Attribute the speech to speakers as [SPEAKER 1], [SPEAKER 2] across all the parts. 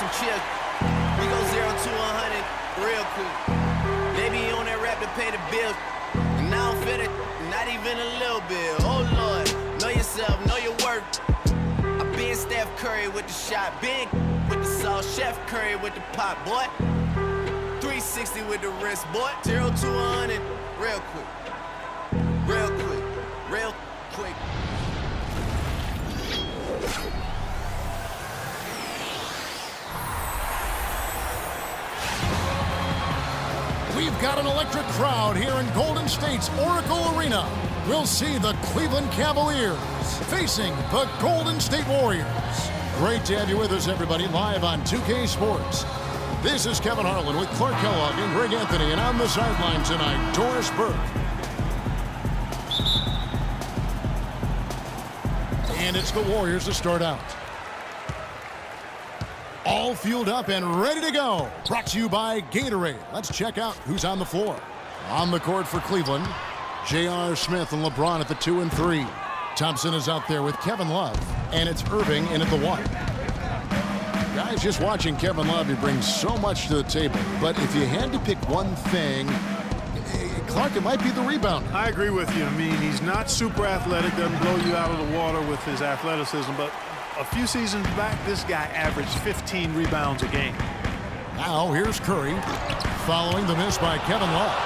[SPEAKER 1] some chill. We go 0 to 100 real quick. They be on that rap to pay the bills. And I don't feel it, not even a little bit. Oh Lord, know yourself, know your worth. I been Steph Curry with the shot, been with the sauce, Chef Curry with the pot, boy. 360 with the wrist, boy. 0 to 100 real quick. Real quick, real quick.
[SPEAKER 2] We've got an electric crowd here in Golden State's Oracle Arena. We'll see the Cleveland Cavaliers facing the Golden State Warriors. Great to have you with us, everybody, live on 2K Sports. This is Kevin Harlan with Clark Kellogg and Greg Anthony, and on the sideline tonight, Doris Burke. And it's the Warriors to start out. All fueled up and ready to go. Brought to you by Gatorade. Let's check out who's on the floor. On the court for Cleveland, J.R. Smith and LeBron at the 2 and 3. Thompson is out there with Kevin Love, and it's Irving in at the 1. Guys, just watching Kevin Love, he brings so much to the table. But if you had to pick one thing, Clark, it might be the rebound.
[SPEAKER 3] I agree with you. I mean, he's not super athletic, doesn't blow you out of the water with his athleticism, but a few seasons back, this guy averaged 15 rebounds a game.
[SPEAKER 2] Now, here's Curry, following the miss by Kevin Love.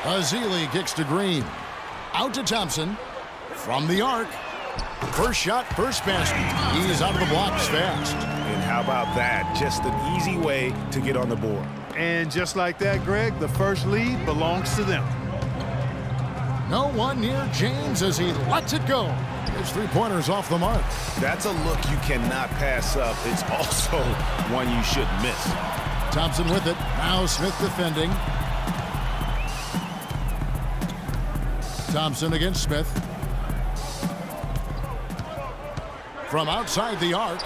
[SPEAKER 2] Azili kicks to Green. Out to Thompson. From the arc. First shot, first basket. He's out of the blocks fast.
[SPEAKER 4] And how about that? Just an easy way to get on the board.
[SPEAKER 3] And just like that, Greg, the first lead belongs to them.
[SPEAKER 2] No one near James as he lets it go. His three-pointers off the mark.
[SPEAKER 4] That's a look you cannot pass up. It's also one you shouldn't miss.
[SPEAKER 2] Thompson with it. Now Smith defending. Thompson against Smith. From outside the arc,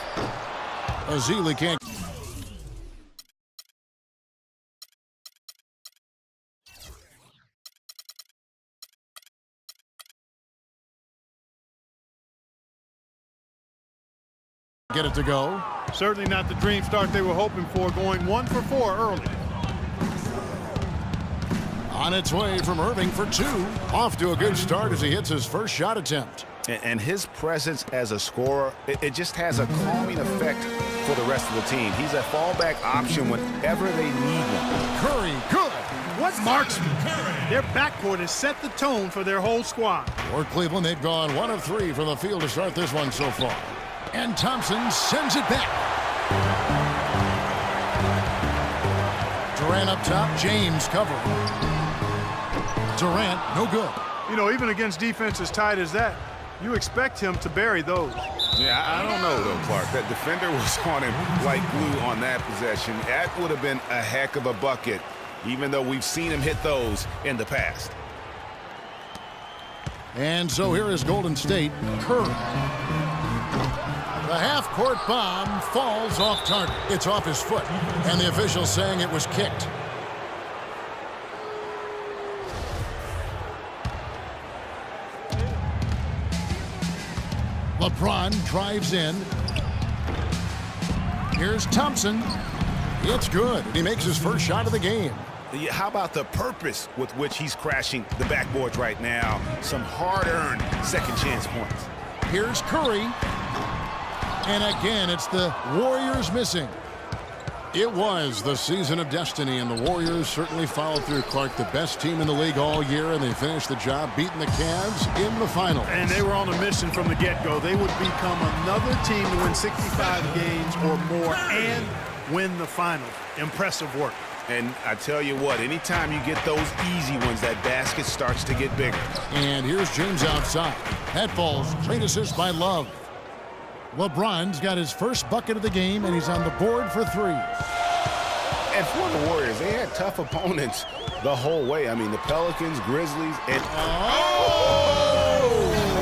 [SPEAKER 2] Azili can't. Get it to go.
[SPEAKER 3] Certainly not the dream start they were hoping for, going 1 for 4 early.
[SPEAKER 2] On its way from Irving for 2. Off to a good start as he hits his first shot attempt.
[SPEAKER 4] And his presence as a scorer, it just has a calming effect for the rest of the team. He's a fallback option whenever they need one.
[SPEAKER 2] Curry, good.
[SPEAKER 3] What marksman? Their backcourt has set the tone for their whole squad.
[SPEAKER 2] For Cleveland, they've gone 1 of 3 from the field to start this one so far. And Thompson sends it back. Durant up top, James covering. Durant, no good.
[SPEAKER 3] You know, even against defense as tight as that, you expect him to bury those.
[SPEAKER 4] Yeah, I don't know, though, Clark. That defender was on him like glue on that possession. That would have been a heck of a bucket, even though we've seen him hit those in the past.
[SPEAKER 2] And so here is Golden State. Curry. The half-court bomb falls off target. It's off his foot, and the official saying it was kicked. LeBron drives in. Here's Thompson. It's good, and he makes his first shot of the game.
[SPEAKER 4] How about the purpose with which he's crashing the backboards right now? Some hard-earned second chance points.
[SPEAKER 2] Here's Curry. And again, it's the Warriors missing. It was the season of destiny, and the Warriors certainly followed through, Clark. The best team in the league all year, and they finished the job beating the Cavs in the finals.
[SPEAKER 3] And they were on a mission from the get-go. They would become another team to win 65 games or more and win the finals. Impressive work.
[SPEAKER 4] And I tell you what, anytime you get those easy ones, that basket starts to get bigger.
[SPEAKER 2] And here's James outside. That falls. Great assist by Love. LeBron's got his first bucket of the game, and he's on the board for 3.
[SPEAKER 4] And for the Warriors, they had tough opponents the whole way. I mean, the Pelicans, Grizzlies, and... Oh!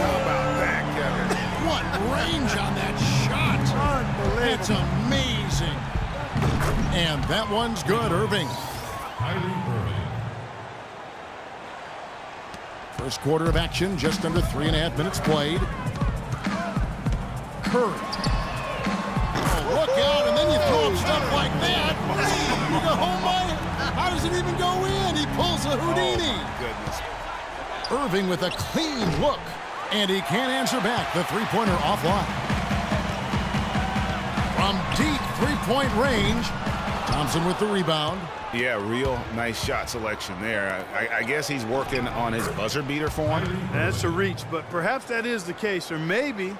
[SPEAKER 4] How about that, Kevin?
[SPEAKER 2] What range on that shot. Unbelievable. It's amazing. And that one's good, Irving. First quarter of action, just under 3.5 minutes played. Curry. Look out, and then you throw up stuff like that. You go, oh my, how does it even go in? He pulls a Houdini.
[SPEAKER 4] Oh, goodness.
[SPEAKER 2] Irving with a clean look, and he can't answer back. The three-pointer offline. From deep three-point range, Thompson with the rebound.
[SPEAKER 4] Yeah, real nice shot selection there. I guess he's working on his buzzer beater form.
[SPEAKER 3] That's a reach, but perhaps that is the case. Or maybe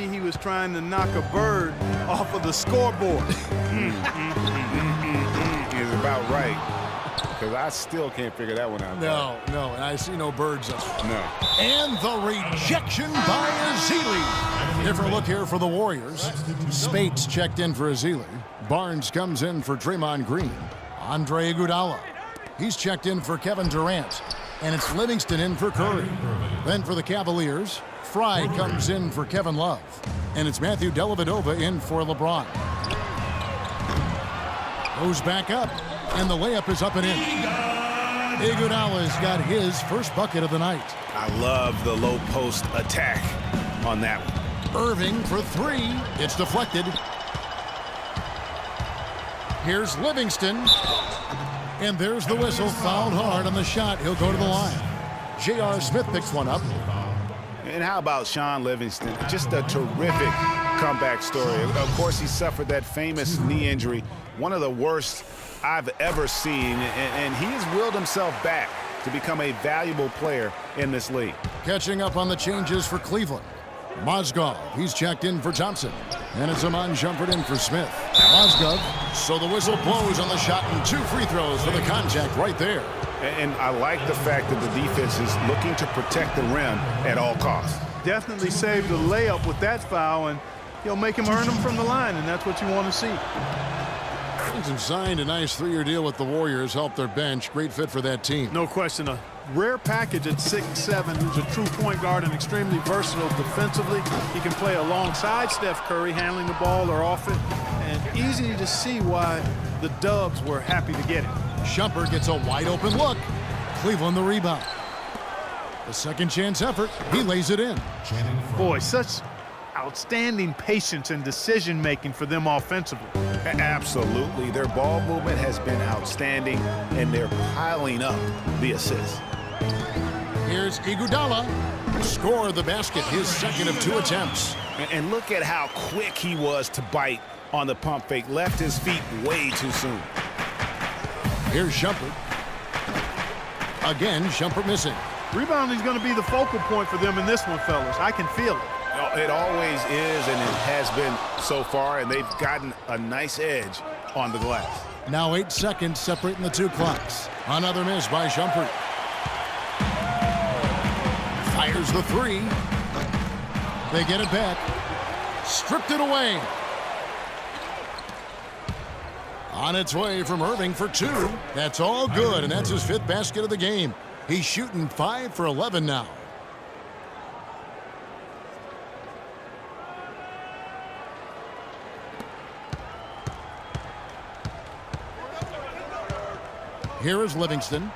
[SPEAKER 3] he was trying to knock a bird off of the scoreboard.
[SPEAKER 4] Is about right. Because I still can't figure that one out.
[SPEAKER 2] No, and I see no birds up.
[SPEAKER 4] No.
[SPEAKER 2] And the rejection by Ezeli. Different look here for the Warriors. Spates checked in for Ezeli. Barnes comes in for Draymond Green. Andre Iguodala. He's checked in for Kevin Durant. And it's Livingston in for Curry. Then for the Cavaliers, Fry comes in for Kevin Love. And it's Matthew Dellavedova in for LeBron. Goes back up, and the layup is up and in. Iguodala's got his first bucket of the night.
[SPEAKER 4] I love the low post attack on that one.
[SPEAKER 2] Irving for three. It's deflected. Here's Livingston. And there's the whistle. Fouled hard on the shot. He'll go to the line. J.R. Smith picks one up.
[SPEAKER 4] And how about Sean Livingston? Just a terrific comeback story. Of course, he suffered that famous knee injury, one of the worst I've ever seen, and he has willed himself back to become a valuable player in this league.
[SPEAKER 2] Catching up on the changes for Cleveland. Mozgov, he's checked in for Thompson. And it's Amon Shumpert in for Smith. Mozgov, so the whistle blows on the shot and 2 free throws for the contact right there.
[SPEAKER 4] And I like the fact that the defense is looking to protect the rim at all costs.
[SPEAKER 3] Definitely saved the layup with that foul, and he'll make him earn them from the line, and that's what you want to see.
[SPEAKER 2] Livingston signed a nice 3-year deal with the Warriors, helped their bench. Great fit for that team.
[SPEAKER 3] No question. A rare package at 6'7", who's a true point guard and extremely versatile defensively. He can play alongside Steph Curry, handling the ball or off it, and easy to see why the Dubs were happy to get it.
[SPEAKER 2] Shumpert gets a wide-open look. Cleveland the rebound. The second chance effort, he lays it in.
[SPEAKER 3] Boy, such outstanding patience and decision-making for them offensively.
[SPEAKER 4] Absolutely. Their ball movement has been outstanding, and they're piling up the assists.
[SPEAKER 2] Here's Iguodala. Scored the basket, his second of 2 attempts.
[SPEAKER 4] And look at how quick he was to bite on the pump fake. Left his feet way too soon.
[SPEAKER 2] Here's Shumpert. Again, Shumpert missing.
[SPEAKER 3] Rebounding is going to be the focal point for them in this one, fellas. I can feel it.
[SPEAKER 4] It always is, and it has been so far, and they've gotten a nice edge on the glass.
[SPEAKER 2] Now 8 seconds separating the 2 clocks. Another miss by Shumpert. Fires the 3. They get it back. Stripped it away. On its way from Irving for 2. That's all good, and that's his 5th basket of the game. He's shooting 5 for 11 now. Here is Livingston.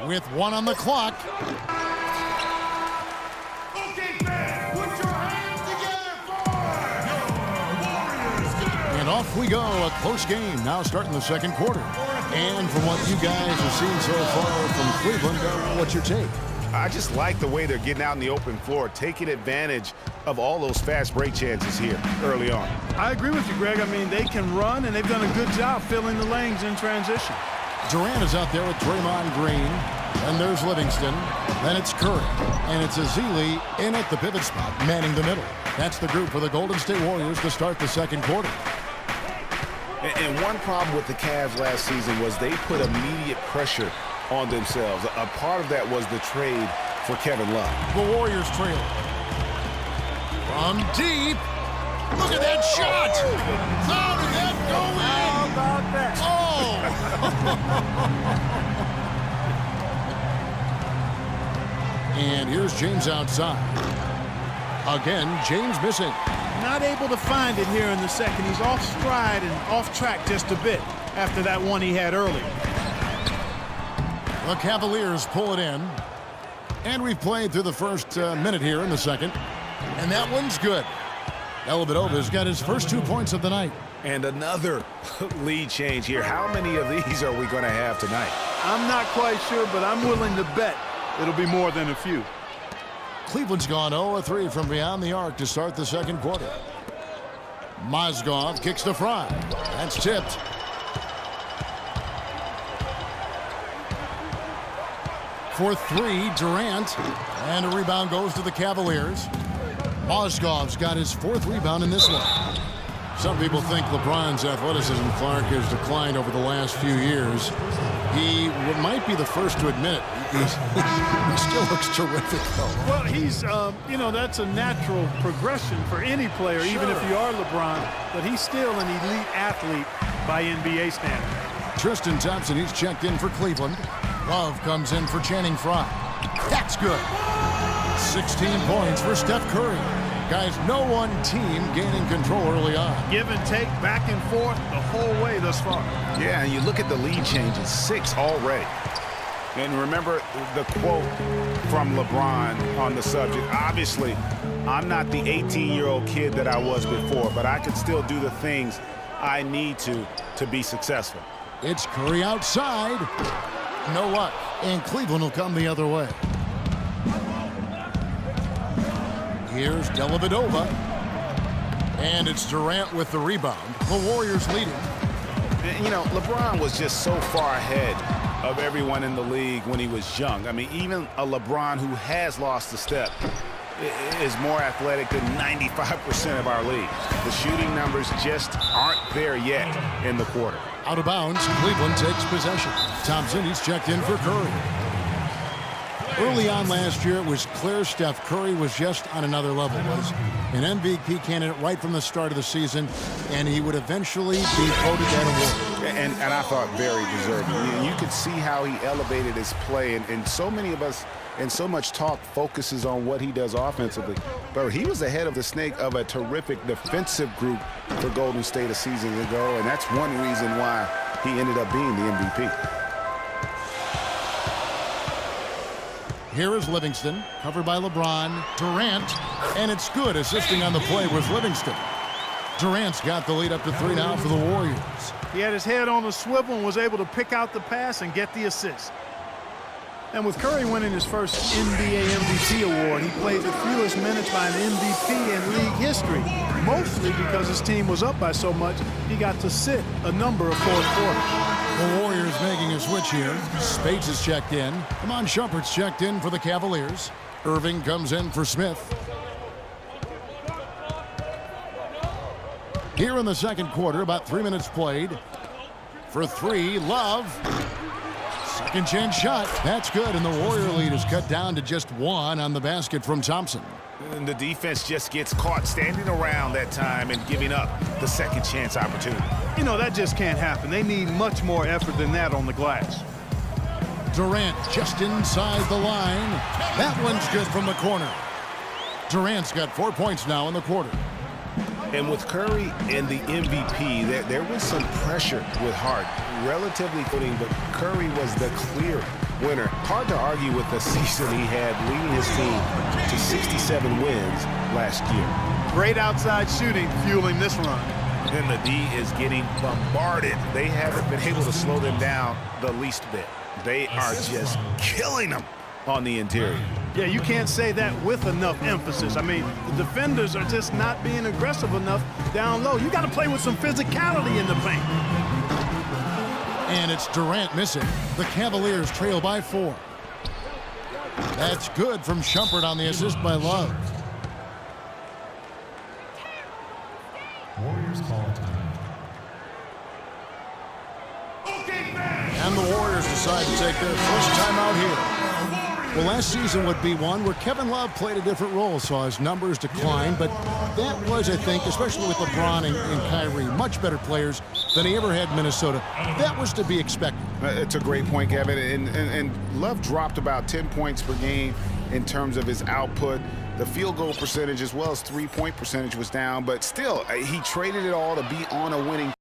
[SPEAKER 2] With 1 on the clock. And off we go, a close game now starting the second quarter. And from what you guys have seen so far from Cleveland, what's your take?
[SPEAKER 4] I just like the way they're getting out in the open floor, taking advantage of all those fast break chances here early on.
[SPEAKER 3] I agree with you, Greg. I mean, they can run, and they've done a good job filling the lanes in transition.
[SPEAKER 2] Durant is out there with Draymond Green. And there's Livingston. Then it's Curry. And it's Ezeli in at the pivot spot, manning the middle. That's the group for the Golden State Warriors to start the second quarter.
[SPEAKER 4] And one problem with the Cavs last season was they put immediate pressure on themselves. A part of that was the trade for Kevin Love.
[SPEAKER 2] The Warriors trail. From deep. Look at that shot. How did that go in?
[SPEAKER 3] How about that?
[SPEAKER 2] Oh! And here's James outside. Again, James missing.
[SPEAKER 3] Not able to find it here in the second. He's off stride and off track just a bit after that one he had earlier.
[SPEAKER 2] The Cavaliers pull it in. And we've played through the first minute here in the second. And that one's good. Dellavedova's got his first 2 points of the night.
[SPEAKER 4] And another lead change here. How many of these are we going to have tonight?
[SPEAKER 3] I'm not quite sure, but I'm willing to bet it'll be more than a few.
[SPEAKER 2] Cleveland's gone 0-3 from beyond the arc to start the second quarter. Mozgov kicks to Fry. That's tipped. For three, Durant. And a rebound goes to the Cavaliers. Mozgov's got his fourth rebound in this one. Some people think LeBron's athleticism, Clark, has declined over the last few years. He might be the first to admit it. He still looks terrific, though.
[SPEAKER 3] Well, he's, that's a natural progression for any player, even if you are LeBron. But he's still an elite athlete by NBA standards.
[SPEAKER 2] Tristan Thompson, he's checked in for Cleveland. Love comes in for Channing Frye. That's good. 16 points for Steph Curry. Guys, no one team gaining control early on.
[SPEAKER 3] Give and take, back and forth the whole way thus far.
[SPEAKER 4] Yeah, and you look at the lead changes, 6 already. And remember the quote from LeBron on the subject. Obviously, I'm not the 18-year-old kid that I was before, but I can still do the things I need to be successful.
[SPEAKER 2] It's Curry outside. No luck. And Cleveland will come the other way. Here's Dellavedova. And it's Durant with the rebound. The Warriors leading.
[SPEAKER 4] You know, LeBron was just so far ahead of everyone in the league when he was young. I mean, even a LeBron who has lost a step is more athletic than 95% of our league. The shooting numbers just aren't there yet in the quarter.
[SPEAKER 2] Out of bounds, Cleveland takes possession. Thompson, he's checked in for Curry. Early on last year, it was clear Steph Curry was just on another level. Was an MVP candidate right from the start of the season, and he would eventually be voted that award.
[SPEAKER 4] And I thought very deserving. You could see how he elevated his play, and so many of us, and so much talk focuses on what he does offensively. But he was ahead of the snake of a terrific defensive group for Golden State a season ago, and that's one reason why he ended up being the MVP.
[SPEAKER 2] Here is Livingston, covered by LeBron. Durant, and it's good. Assisting on the play was Livingston. Durant's got the lead up to 3 now for the Warriors.
[SPEAKER 3] He had his head on the swivel and was able to pick out the pass and get the assist. And with Curry winning his first NBA MVP award, he played the fewest minutes by an MVP in league history, mostly because his team was up by so much, he got to sit a number of fourth quarters.
[SPEAKER 2] The Warriors making a switch here. Spades is checked in. Iman Shumpert's checked in for the Cavaliers. Irving comes in for Smith. Here in the second quarter, about 3 minutes played. For three, Love. Second chance shot. That's good, and the Warrior lead is cut down to just 1 on the basket from Thompson.
[SPEAKER 4] And the defense just gets caught standing around that time and giving up the second chance opportunity.
[SPEAKER 3] You know, that just can't happen. They need much more effort than that on the glass.
[SPEAKER 2] Durant just inside the line. That one's good from the corner. Durant's got 4 points now in the quarter.
[SPEAKER 4] And with Curry and the MVP, there was some pressure with Hart. Relatively footing, but Curry was the clear winner. Hard to argue with the season he had, leading his team to 67 wins last year.
[SPEAKER 3] Great outside shooting fueling this run.
[SPEAKER 4] Then the D is getting bombarded. They haven't been able to slow them down the least bit. They are just killing them on the interior.
[SPEAKER 3] Yeah, you can't say that with enough emphasis. I mean, the defenders are just not being aggressive enough down low. You got to play with some physicality in the paint.
[SPEAKER 2] And it's Durant missing. The Cavaliers trail by 4. That's good from Shumpert on the assist by Love.
[SPEAKER 5] Warriors call time.
[SPEAKER 2] And the Warriors decide to take their first time out here. Well, last season would be one where Kevin Love played a different role, saw his numbers decline, but that was, I think, especially with LeBron and Kyrie, much better players than he ever had in Minnesota. That was to be expected.
[SPEAKER 4] It's a great point, Kevin, and Love dropped about 10 points per game in terms of his output. The field goal percentage as well as 3-point percentage was down, but still, he traded it all to be on a winning